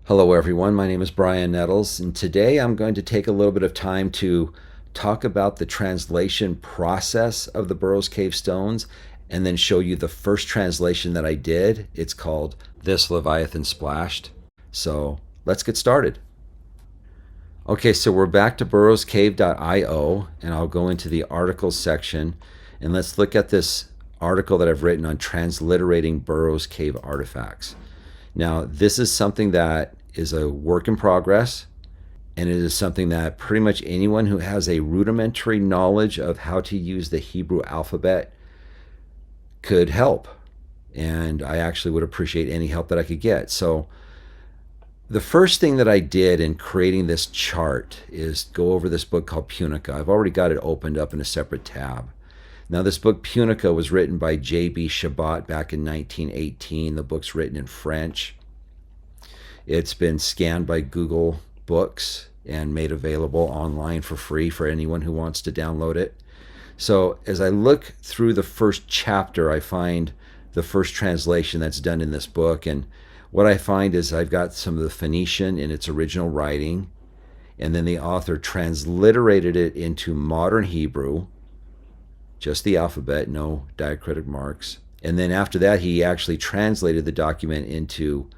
Hello everyone, my name is Brian Nettles, and today I'm going to take a little bit of time to talk about the translation process of the Burrows Cave stones and then show you the first translation that I did. It's called This Leviathan Splashed. So let's get started. Okay, so we're back to burrowscave.io, and I'll go into the articles section, and let's look at this article that I've written on transliterating Burrows Cave artifacts. Now, this is something that is a work in progress, and it is something that pretty much anyone who has a rudimentary knowledge of how to use the Hebrew alphabet could help. And I actually would appreciate any help that I could get. So, the first thing that I did in creating this chart is go over this book called Punica. I've already got it opened up in a separate tab. Now, this book, Punica, was written by J.B. Shabbat back in 1918. The book's written in French. It's been scanned by Google Books and made available online for free for anyone who wants to download it. So as I look through the first chapter, I find the first translation that's done in this book. And what I find is I've got some of the Phoenician in its original writing, and then the author transliterated it into modern Hebrew, just the alphabet, no diacritic marks. And then after that, he actually translated the document into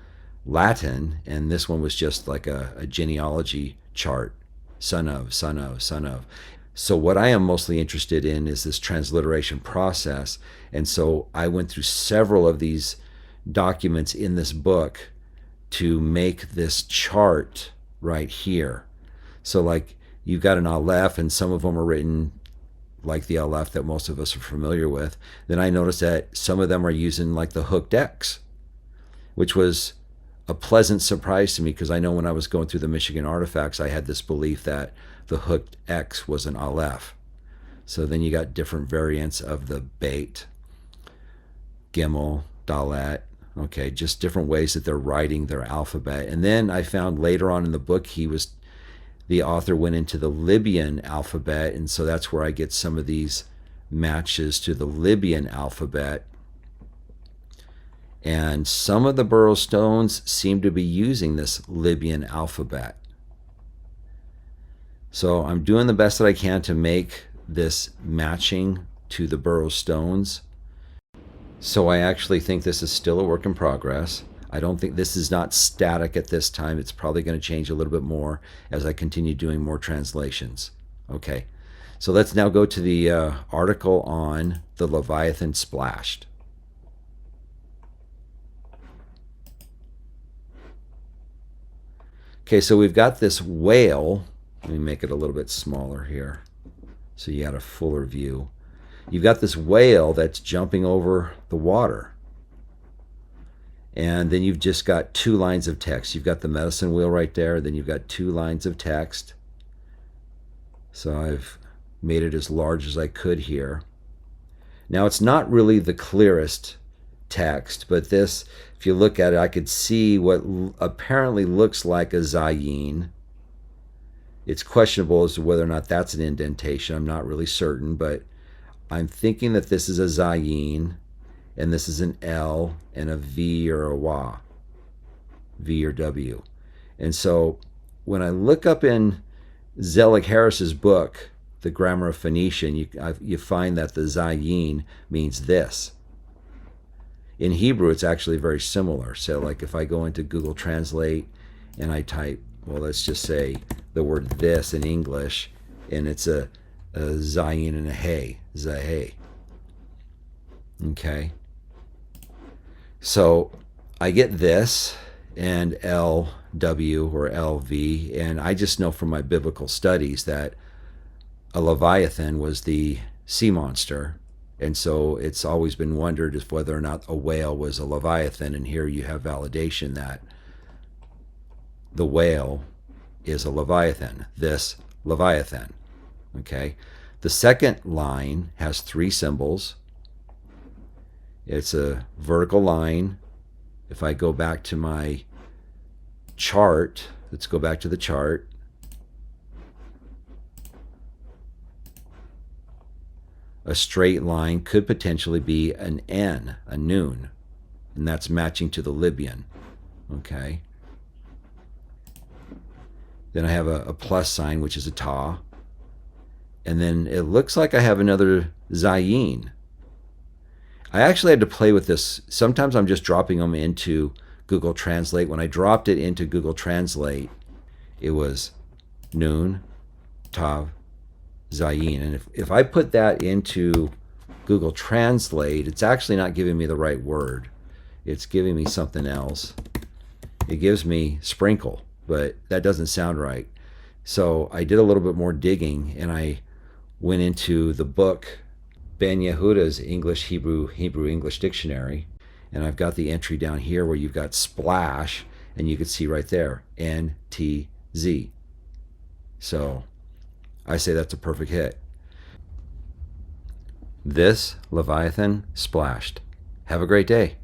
Latin, and this one was just like a genealogy chart, son of, son of, son of. So what I am mostly interested in is this transliteration process. And so I went through several of these documents in this book to make this chart right here. So like you've got an Aleph, and some of them are written like the Aleph that most of us are familiar with. Then I noticed that some of them are using like the hooked X, which was a pleasant surprise to me, because I know when I was going through the Michigan artifacts, I had this belief that the hooked X was an Aleph. So then you got different variants of the Beit, Gimel, Dalet, okay, just different ways that they're writing their alphabet. And then I found later on in the book, the author went into the Libyan alphabet, and so that's where I get some of these matches to the Libyan alphabet. And some of the Burrows stones seem to be using this Libyan alphabet. So I'm doing the best that I can to make this matching to the Burrows stones. So I actually think this is still a work in progress. I don't think this is not static at this time. It's probably going to change a little bit more as I continue doing more translations. Okay, so let's now go to the article on the Leviathan Splashed. Okay, so we've got this whale. Let me make it a little bit smaller here so you got a fuller view. You've got this whale that's jumping over the water. And then you've just got two lines of text. You've got the medicine wheel right there. Then you've got two lines of text. So I've made it as large as I could here. Now, it's not really the clearest text, but this, if you look at it, I could see what apparently looks like a zayin. It's questionable as to whether or not that's an indentation. I'm not really certain, but I'm thinking that this is a zayin, and this is an L and a V or a Wa, V or W. And so when I look up in Zelig Harris's book, The Grammar of Phoenician, you find that the zayin means this. In Hebrew, it's actually very similar. So like if I go into Google Translate and I type, well, let's just say the word this in English, and it's a zayin and a hey, zahay. Okay. So I get this and LW or LV, and I just know from my biblical studies that a Leviathan was the sea monster. And so it's always been wondered as whether or not a whale was a Leviathan. And here you have validation that the whale is a Leviathan, this Leviathan. Okay. The second line has three symbols. It's a vertical line. If I go back to my chart, let's go back to the chart. A straight line could potentially be an N, a noon, and that's matching to the Libyan. Okay. Then I have a plus sign, which is a ta. And then it looks like I have another zayin. I actually had to play with this. Sometimes I'm just dropping them into Google Translate. When I dropped it into Google Translate, it was Nun, Tav, Zayin. And if I put that into Google Translate, it's actually not giving me the right word. It's giving me something else. It gives me sprinkle, but that doesn't sound right. So I did a little bit more digging, and I went into the book Ben Yehuda's English Hebrew English Dictionary, and I've got the entry down here where you've got splash, and you can see right there NTZ. So I say that's a perfect hit. This Leviathan Splashed. Have a great day.